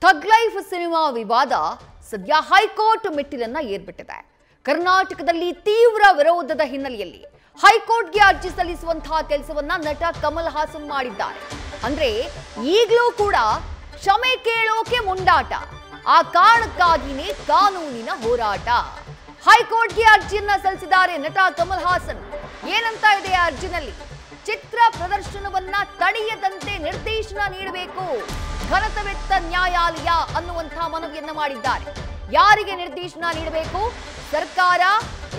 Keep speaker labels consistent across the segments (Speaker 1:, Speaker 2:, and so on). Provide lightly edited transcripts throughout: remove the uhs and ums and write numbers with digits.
Speaker 1: ಥಗ್ life cinema ವಿವಾದ ಸದ್ಯ high court ಮೆಟ್ಟಿಲನ್ನ ಏರ್ಬಿಟ್ಟಿದೆ. ಕರ್ನಾಟಕದಲ್ಲಿ ತೀವ್ರ ವಿರೋಧದ ಹಿನ್ನೆಲೆಯಲ್ಲಿ ಹೈಕೋರ್ಟ್ಗೆ ಅರ್ಜಿ ಸಲ್ಲಿಸುವಂತಹ ಕೆಲಸವನ್ನ ನಟ ಕಮಲ್ ಹಾಸನ್ ಮಾಡಿದ್ದಾರೆ. ಅಂದ್ರೆ ಈಗಲೂ ಕೂಡ ಕ್ಷಮೆ ಕೇಳೋಕೆ ಮುಂದಾಟ, ಆ ಕಾರಣಕ್ಕಾಗಿನೇ ಕಾನೂನಿನ ಹೋರಾಟ. ಹೈಕೋರ್ಟ್ಗೆ ಅರ್ಜಿಯನ್ನ ಸಲ್ಲಿಸಿದ್ದಾರೆ ನಟ ಕಮಲ್ ಹಾಸನ್. ಏನಂತ ಇದೆ ಆ ಅರ್ಜಿನಲ್ಲಿ? ಚಿತ್ರ ಪ್ರದರ್ಶನವನ್ನ ತಡೆಯದಂತೆ ನಿರ್ದೇಶನ ನೀಡಬೇಕು, ಘನತವೆತ್ತ ನ್ಯಾಯಾಲಯ ಅನ್ನುವಂತಹ ಮನವಿಯನ್ನ ಮಾಡಿದ್ದಾರೆ. ಯಾರಿಗೆ ನಿರ್ದೇಶನ ನೀಡಬೇಕು? ಸರ್ಕಾರ,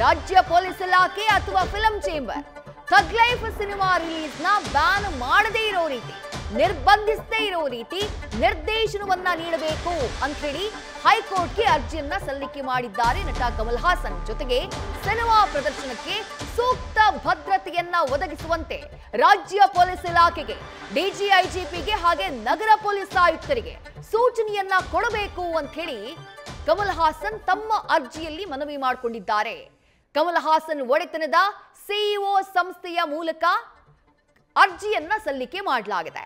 Speaker 1: ರಾಜ್ಯ ಪೊಲೀಸ್ ಇಲಾಖೆ ಅಥವಾ film chamber. Thug life cinema release ನ ಬ್ಯಾನ್ ಮಾಡದೇ ಇರೋ ರೀತಿ, ನಿರ್ಬಂಧಿಸದೇ ಇರೋ ರೀತಿ ನಿರ್ದೇಶನವನ್ನ ನೀಡಬೇಕು ಅಂತ ಹೇಳಿ ಹೈಕೋರ್ಟ್ಗೆ ಅರ್ಜಿಯನ್ನ ಸಲ್ಲಿಕೆ ಮಾಡಿದ್ದಾರೆ ನಟ ಕಮಲ್ ಹಾಸನ್. ಜೊತೆಗೆ ಸಿನಿಮಾ ಪ್ರದರ್ಶನಕ್ಕೆ ಸೂಕ್ತ ಭದ್ರತೆಯನ್ನ ಒದಗಿಸುವಂತೆ ರಾಜ್ಯ ಪೊಲೀಸ್ ಇಲಾಖೆಗೆ, ಡಿಜಿಐಜಿಪಿಗೆ ಹಾಗೆ ನಗರ ಪೊಲೀಸ್ ಆಯುಕ್ತರಿಗೆ ಸೂಚನೆಯನ್ನ ಕೊಡಬೇಕು ಅಂತ ಹೇಳಿ ಕಮಲ್ ಹಾಸನ್ ತಮ್ಮ ಅರ್ಜಿಯಲ್ಲಿ ಮನವಿ ಮಾಡಿಕೊಂಡಿದ್ದಾರೆ. ಕಮಲ್ ಹಾಸನ್ ಒಡೆತನದ ಸಿಇಒ ಸಂಸ್ಥೆಯ ಮೂಲಕ ಅರ್ಜಿಯನ್ನ ಸಲ್ಲಿಕೆ ಮಾಡಲಾಗಿದೆ.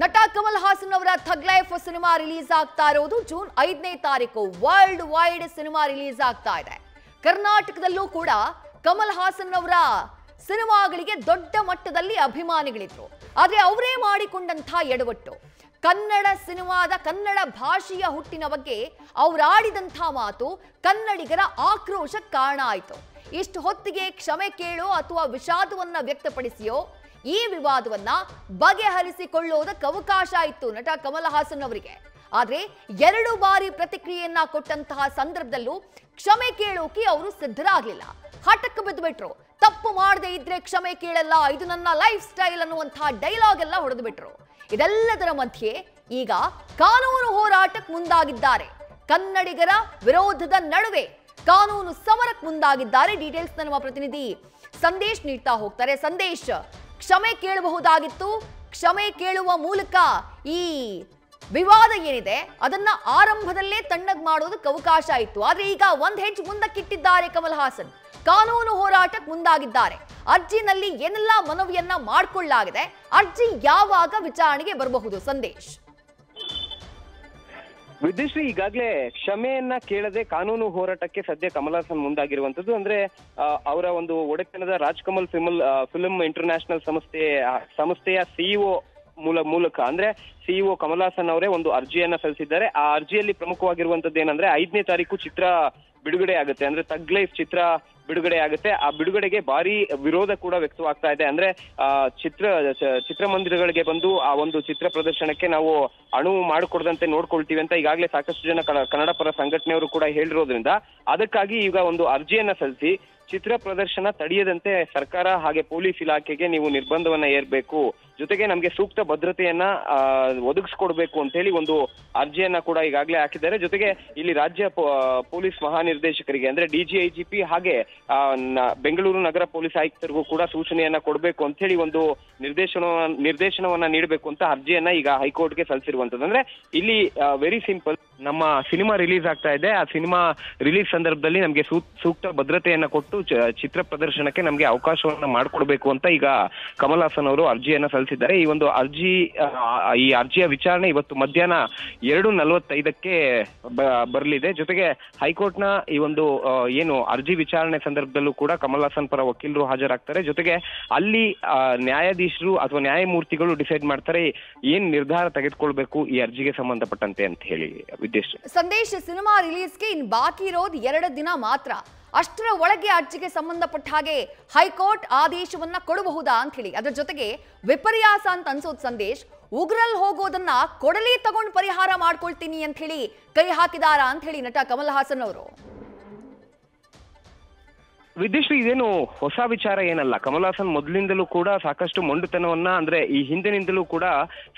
Speaker 1: ನಟ ಕಮಲ್ ಹಾಸನ್ ಅವರ ಥಗ್ ಲೈಫ್ ಸಿನಿಮಾ ರಿಲೀಸ್ ಆಗ್ತಾ ಇರೋದು ಜೂನ್ 5ನೇ ತಾರೀಕು. ವರ್ಲ್ಡ್ ವೈಡ್ ಸಿನಿಮಾ ರಿಲೀಸ್ ಆಗ್ತಾ ಇದೆ. ಕರ್ನಾಟಕದಲ್ಲೂ ಕೂಡ ಕಮಲ್ ಹಾಸನ್ ಅವರ ಸಿನಿಮಾಗಳಿಗೆ ದೊಡ್ಡ ಮಟ್ಟದಲ್ಲಿ ಅಭಿಮಾನಿಗಳಿದ್ರು. ಆದ್ರೆ ಅವರೇ ಮಾಡಿಕೊಂಡಂತಹ ಎಡವಟ್ಟು, ಕನ್ನಡ ಸಿನಿಮಾದ ಕನ್ನಡ ಭಾಷೆಯ ಹುಟ್ಟಿನ ಬಗ್ಗೆ ಅವರಾಡಿದಂತಹ ಮಾತು ಕನ್ನಡಿಗರ ಆಕ್ರೋಶಕ್ಕೆ ಕಾರಣ ಆಯಿತು. ಇಷ್ಟು ಹೊತ್ತಿಗೆ ಕ್ಷಮೆ ಕೇಳೋ ಅಥವಾ ವಿಷಾದವನ್ನ ವ್ಯಕ್ತಪಡಿಸಿಯೋ ಈ ವಿವಾದವನ್ನ ಬಗೆಹರಿಸಿಕೊಳ್ಳೋದಕ್ಕೆ ಅವಕಾಶ ಇತ್ತು ನಟ ಕಮಲ್ ಹಾಸನ್ ಅವರಿಗೆ. ಆದ್ರೆ 2 ಬಾರಿ ಪ್ರತಿಕ್ರಿಯೆಯನ್ನ ಕೊಟ್ಟಂತಹ ಸಂದರ್ಭದಲ್ಲೂ ಕ್ಷಮೆ ಕೇಳೋಕೆ ಅವರು ಸಿದ್ಧರಾಗ್ಲಿಲ್ಲ. ಹಠಕ್ಕೆ ಬಿದ್ದುಬಿಟ್ರು. ತಪ್ಪು ಮಾಡದೇ ಇದ್ರೆ ಕ್ಷಮೆ ಕೇಳಲ್ಲ, ಇದು ನನ್ನ ಲೈಫ್ ಸ್ಟೈಲ್ ಅನ್ನುವಂತಹ ಡೈಲಾಗ್ ಎಲ್ಲ ಹೊಡೆದು ಬಿಟ್ರು. ಇದೆಲ್ಲದರ ಮಧ್ಯೆ ಈಗ ಕಾನೂನು ಹೋರಾಟಕ್ಕೆ ಮುಂದಾಗಿದ್ದಾರೆ. ಕನ್ನಡಿಗರ ವಿರೋಧದ ನಡುವೆ ಕಾನೂನು ಸಮರಕ್ಕೆ ಮುಂದಾಗಿದ್ದಾರೆ. ಡೀಟೇಲ್ಸ್ ನಮ್ಮ ಪ್ರತಿನಿಧಿ ಸಂದೇಶ್ ನೀಡ್ತಾ ಹೋಗ್ತಾರೆ. ಸಂದೇಶ್, ಕ್ಷಮೆ ಕೇಳಬಹುದಾಗಿತ್ತು, ಕ್ಷಮೆ ಕೇಳುವ ಮೂಲಕ ಈ ವಿವಾದ ಏನಿದೆ ಅದನ್ನ ಆರಂಭದಲ್ಲೇ ತಣ್ಣಗ್ ಮಾಡೋದಕ್ಕೆ ಅವಕಾಶ ಇತ್ತು. ಆದ್ರೆ ಈಗ ಒಂದ್ ಹೆಜ್ಜೆ ಮುಂದಕ್ಕಿಟ್ಟಿದ್ದಾರೆ ಕಮಲ್ ಹಾಸನ್. ಕಾನೂನು ಹೋರಾಟಕ್ಕೆ ಮುಂದಾಗಿದ್ದಾರೆ. ಅರ್ಜಿನಲ್ಲಿ ಏನೆಲ್ಲ ಮನವಿಯನ್ನ ಮಾಡಿಕೊಳ್ಳಲಾಗಿದೆ? ಅರ್ಜಿ ಯಾವಾಗ ವಿಚಾರಣೆಗೆ ಬರಬಹುದು? ಸಂದೇಶ್.
Speaker 2: ವಿದ್ಯುಶ್ರೀ, ಈಗಾಗಲೇ ಕ್ಷಮೆಯನ್ನ ಕೇಳದೆ ಕಾನೂನು ಹೋರಾಟಕ್ಕೆ ಸದ್ಯ ಕಮಲ್ ಹಾಸನ್ ಮುಂದಾಗಿರುವಂತದ್ದು. ಅಂದ್ರೆ ಅವರ ಒಂದು ಒಡೆತನದ ರಾಜ್ಕಮಲ್ ಫಿಲ್ಮ್ ಇಂಟರ್ನ್ಯಾಷನಲ್ ಸಂಸ್ಥೆಯ ಸಿಇಒ ಮೂಲಕ ಅಂದ್ರೆ ಸಿಇಒ ಕಮಲ್ ಹಾಸನ್ ಅವರೇ ಒಂದು ಅರ್ಜಿಯನ್ನ ಸಲ್ಲಿಸಿದ್ದಾರೆ. ಆ ಅರ್ಜಿಯಲ್ಲಿ ಪ್ರಮುಖವಾಗಿರುವಂತದ್ದು ಏನಂದ್ರೆ 5ನೇ ತಾರೀಕು ಚಿತ್ರ ಬಿಡುಗಡೆ ಆಗುತ್ತೆ. ಅಂದ್ರೆ ಥಗ್ ಲೈಫ್ ಚಿತ್ರ ಬಿಡುಗಡೆ ಆಗುತ್ತೆ. ಆ ಬಿಡುಗಡೆಗೆ ಭಾರಿ ವಿರೋಧ ಕೂಡ ವ್ಯಕ್ತವಾಗ್ತಾ ಇದೆ. ಅಂದ್ರೆ ಚಿತ್ರಮಂದಿರಗಳಿಗೆ ಬಂದು ಆ ಒಂದು ಚಿತ್ರ ಪ್ರದರ್ಶನಕ್ಕೆ ನಾವು ಅನುವು ಮಾಡಿಕೊಡದಂತೆ ನೋಡ್ಕೊಳ್ತೀವಿ ಅಂತ ಈಗಾಗಲೇ ಸಾಕಷ್ಟು ಜನ ಕನ್ನಡ ಪರ ಸಂಘಟನೆಯವರು ಕೂಡ ಹೇಳಿರೋದ್ರಿಂದ ಅದಕ್ಕಾಗಿ ಈಗ ಒಂದು ಅರ್ಜಿಯನ್ನ ಸಲ್ಲಿಸಿ ಚಿತ್ರ ಪ್ರದರ್ಶನ ತಡೆಯದಂತೆ ಸರ್ಕಾರ ಹಾಗೆ ಪೊಲೀಸ್ ಇಲಾಖೆಗೆ ನೀವು ನಿರ್ಬಂಧವನ್ನ ಏರ್ಬೇಕು, ಜೊತೆಗೆ ನಮ್ಗೆ ಸೂಕ್ತ ಭದ್ರತೆಯನ್ನ ಒದಗಿಸ್ಕೊಡ್ಬೇಕು ಅಂತ ಹೇಳಿ ಒಂದು ಅರ್ಜಿಯನ್ನ ಕೂಡ ಈಗಾಗಲೇ ಹಾಕಿದ್ದಾರೆ. ಜೊತೆಗೆ ಇಲ್ಲಿ ರಾಜ್ಯ ಪೊಲೀಸ್ ಮಹಾನಿರ್ದೇಶಕರಿಗೆ ಅಂದ್ರೆ ಡಿಜಿಐಜಿಪಿ ಹಾಗೆ ಬೆಂಗಳೂರು ನಗರ ಪೊಲೀಸ್ ಆಯುಕ್ತರಿಗೂ ಕೂಡ ಸೂಚನೆಯನ್ನ ಕೊಡಬೇಕು ಅಂತ ಹೇಳಿ ಒಂದು ನಿರ್ದೇಶನವನ್ನ ನೀಡಬೇಕು ಅಂತ ಅರ್ಜಿಯನ್ನ ಈಗ ಹೈಕೋರ್ಟ್ಗೆ ಸಲ್ಲಿಸಿರುವಂತದ್ದು. ಅಂದ್ರೆ ಇಲ್ಲಿ ವೆರಿ ಸಿಂಪಲ್, ನಮ್ಮ ಸಿನಿಮಾ ರಿಲೀಸ್ ಆಗ್ತಾ ಇದೆ. ಆ ಸಿನಿಮಾ ರಿಲೀಸ್ ಸಂದರ್ಭದಲ್ಲಿ ನಮ್ಗೆ ಸೂಕ್ತ ಭದ್ರತೆಯನ್ನ ಕೊಟ್ಟು ಚಿತ್ರ ಪ್ರದರ್ಶನಕ್ಕೆ ನಮ್ಗೆ ಅವಕಾಶವನ್ನ ಮಾಡಿಕೊಡ್ಬೇಕು ಅಂತ ಈಗ ಕಮಲ್ ಹಾಸನ್ ಅವರು ಅರ್ಜಿಯನ್ನ ಸಲ್ಲಿಸಿದ್ದಾರೆ. ಈ ಅರ್ಜಿಯ ವಿಚಾರಣೆ ಇವತ್ತು ಮಧ್ಯಾಹ್ನ 2:45ಕ್ಕೆ ಬರಲಿದೆ. ಜೊತೆಗೆ ಹೈಕೋರ್ಟ್ನ ಈ ಒಂದು ಏನು ಅರ್ಜಿ ವಿಚಾರಣೆ ಸಂದರ್ಭದಲ್ಲೂ ಕೂಡ ಕಮಲ್ ಹಾಸನ್ ಪರ ವಕೀಲರು ಹಾಜರಾಗ್ತಾರೆ. ಜೊತೆಗೆ ಅಲ್ಲಿ ನ್ಯಾಯಾಧೀಶರು ಅಥವಾ ನ್ಯಾಯಮೂರ್ತಿಗಳು ಡಿಸೈಡ್ ಮಾಡ್ತಾರೆ ಏನ್ ನಿರ್ಧಾರ ತೆಗೆದುಕೊಳ್ಬೇಕು ಈ ಅರ್ಜಿಗೆ ಸಂಬಂಧಪಟ್ಟಂತೆ ಅಂತ ಹೇಳಿ.
Speaker 1: ಸಂದೇಶ್, ಸಿನಿಮಾ ರಿಲೀಸ್ಗೆ ಇನ್ ಬಾಕಿ ಇರೋದು 2 ದಿನ ಮಾತ್ರ. ಅಷ್ಟರ ಒಳಗೆ ಅರ್ಜಿಗೆ ಸಂಬಂಧಪಟ್ಟ ಹಾಗೆ ಹೈಕೋರ್ಟ್ ಆದೇಶವನ್ನ ಕೊಡಬಹುದಾ ಅಂತ ಹೇಳಿ, ಅದ್ರ ಜೊತೆಗೆ ವಿಪರ್ಯಾಸ ಅಂತ ಅನ್ಸೋದು ಸಂದೇಶ್, ಉಗ್ರಲ್ ಹೋಗೋದನ್ನ ಕೊಡಲಿ ತಗೊಂಡು ಪರಿಹಾರ ಮಾಡ್ಕೊಳ್ತೀನಿ ಅಂತ ಹೇಳಿ ಕೈ ಹಾಕಿದಾರಾ ಅಂತ ಹೇಳಿ ನಟ ಕಮಲ್ ಹಾಸನ್ ಅವರು.
Speaker 2: ವಿದ್ಯುಶ್ರೀ, ಇದೇನು ಹೊಸ ವಿಚಾರ ಏನಲ್ಲ. ಕಮಲ್ ಹಾಸನ್ ಮೊದಲಿಂದಲೂ ಕೂಡ ಸಾಕಷ್ಟು ಮೊಂಡುತನವನ್ನ, ಅಂದ್ರೆ ಈ ಹಿಂದಿನಿಂದಲೂ ಕೂಡ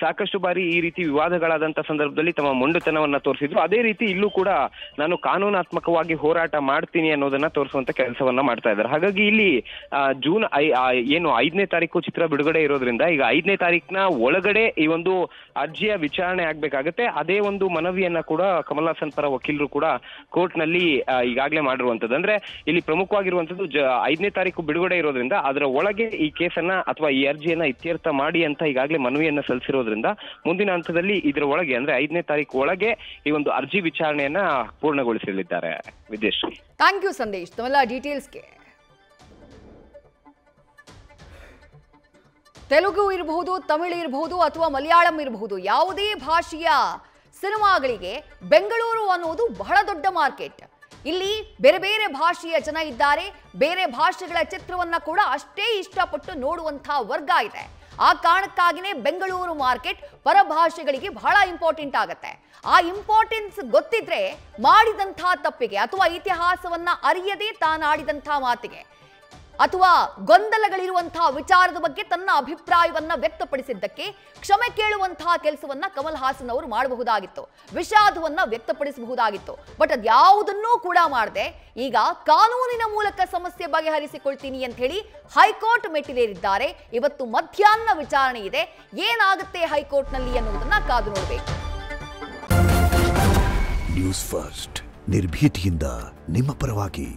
Speaker 2: ಸಾಕಷ್ಟು ಬಾರಿ ಈ ರೀತಿ ವಿವಾದಗಳಾದಂತ ಸಂದರ್ಭದಲ್ಲಿ ತಮ್ಮ ಮೊಂಡುತನವನ್ನ ತೋರಿಸಿದ್ರು. ಅದೇ ರೀತಿ ಇಲ್ಲೂ ಕೂಡ ನಾನು ಕಾನೂನಾತ್ಮಕವಾಗಿ ಹೋರಾಟ ಮಾಡ್ತೀನಿ ಅನ್ನೋದನ್ನ ತೋರಿಸುವಂತ ಕೆಲಸವನ್ನ ಮಾಡ್ತಾ ಇದ್ದಾರೆ. ಹಾಗಾಗಿ ಇಲ್ಲಿ ಜೂನ್ 5ನೇ ತಾರೀಕು ಚಿತ್ರ ಬಿಡುಗಡೆ ಇರೋದ್ರಿಂದ ಈಗ 5ನೇ ತಾರೀಕಿನ ಒಳಗಡೆ ಈ ಒಂದು ಅರ್ಜಿಯ ವಿಚಾರಣೆ ಆಗ್ಬೇಕಾಗತ್ತೆ. ಅದೇ ಒಂದು ಮನವಿಯನ್ನ ಕೂಡ ಕಮಲ್ ಹಾಸನ್ ಪರ ವಕೀಲರು ಕೂಡ ಕೋರ್ಟ್ ನಲ್ಲಿ ಈಗಾಗಲೇ ಮಾಡಿರುವಂತದ್ದು. ಅಂದ್ರೆ ಇಲ್ಲಿ ಪ್ರಮುಖವಾಗಿರುವ ಇರುವಂತದ್ದು 5ನೇ ತಾರೀಕು ಬಿಡುಗಡೆ ಇರೋದ್ರಿಂದ ಅದರ ಒಳಗೆ ಈ ಕೇಸನ್ನ ಅಥವಾ ಈ ಅರ್ಜಿಯನ್ನ ಇತ್ಯರ್ಥ ಮಾಡಿ ಅಂತ ಈಗಾಗಲೇ ಮನವಿಯನ್ನ ಸಲ್ಲಿಸಿರೋದ್ರಿಂದ ಮುಂದಿನ ಹಂತದಲ್ಲಿ ಇದರ ಒಳಗೆ ಅಂದ್ರೆ 5ನೇ ತಾರೀಕು ಒಳಗೆ ಈ ಒಂದು ಅರ್ಜಿ ವಿಚಾರಣೆಯನ್ನ ಪೂರ್ಣಗೊಳಿಸಲಿದ್ದಾರೆ. ವಿದ್ಯಶ್ರೀ,
Speaker 1: ಥ್ಯಾಂಕ್ ಯು ಸಂದೇಶ್ ತಮ್ಮೆಲ್ಲ ಡೀಟೇಲ್ಸ್ಗೆ. ತೆಲುಗು ಇರಬಹುದು, ತಮಿಳು ಇರಬಹುದು ಅಥವಾ ಮಲಯಾಳಂ ಇರಬಹುದು, ಯಾವುದೇ ಭಾಷೆಯ ಸಿನಿಮಾಗಳಿಗೆ ಬೆಂಗಳೂರು ಅನ್ನೋದು ಬಹಳ ದೊಡ್ಡ ಮಾರ್ಕೆಟ್. ಇಲ್ಲಿ ಬೇರೆ ಬೇರೆ ಭಾಷೆಯ ಜನ ಇದ್ದಾರೆ, ಬೇರೆ ಭಾಷೆಗಳ ಚಿತ್ರವನ್ನ ಕೂಡ ಅಷ್ಟೇ ಇಷ್ಟಪಟ್ಟು ನೋಡುವಂತಹ ವರ್ಗ ಇದೆ. ಆ ಕಾರಣಕ್ಕಾಗಿನೇ ಬೆಂಗಳೂರು ಮಾರ್ಕೆಟ್ ಪರಭಾಷೆಗಳಿಗೆ ಬಹಳ ಇಂಪಾರ್ಟೆಂಟ್ ಆಗುತ್ತೆ. ಆ ಇಂಪಾರ್ಟೆನ್ಸ್ ಗೊತ್ತಿದ್ರೆ ಮಾಡಿದಂತಹ ತಪ್ಪಿಗೆ ಅಥವಾ ಇತಿಹಾಸವನ್ನ ಅರಿಯದೆ ತಾನಾಡಿದಂತಹ ಮಾತಿಗೆ ಅಥವಾ ಗೊಂದಲಗಳಿರುವಂತಹ ವಿಚಾರದ ಬಗ್ಗೆ ತನ್ನ ಅಭಿಪ್ರಾಯವನ್ನ ವ್ಯಕ್ತಪಡಿಸಿದ್ದಕ್ಕೆ ಕ್ಷಮೆ ಕೇಳುವಂತಹ ಕೆಲಸವನ್ನ ಕಮಲ್ ಹಾಸನ್ ಅವರು ಮಾಡಬಹುದಾಗಿತ್ತು, ವಿಷಾದವನ್ನ ವ್ಯಕ್ತಪಡಿಸಬಹುದಾಗಿತ್ತು. ಬಟ್ ಅದ್ಯಾವುದನ್ನೂ ಕೂಡ ಮಾಡದೆ ಈಗ ಕಾನೂನಿನ ಮೂಲಕ ಸಮಸ್ಯೆ ಬಗೆಹರಿಸಿಕೊಳ್ತೀನಿ ಅಂತ ಹೇಳಿ ಹೈಕೋರ್ಟ್ ಮೆಟ್ಟಿಲೇರಿದ್ದಾರೆ. ಇವತ್ತು ಮಧ್ಯಾಹ್ನ ವಿಚಾರಣೆ ಇದೆ. ಏನಾಗುತ್ತೆ ಹೈಕೋರ್ಟ್ನಲ್ಲಿ ಅನ್ನುವುದನ್ನ ಕಾದು ನೋಡಬೇಕು.
Speaker 3: ನ್ಯೂಸ್ ಫಸ್ಟ್ ನಿರ್ಭೀತಿಯಿಂದ ನಿಮ್ಮ ಪರವಾಗಿ.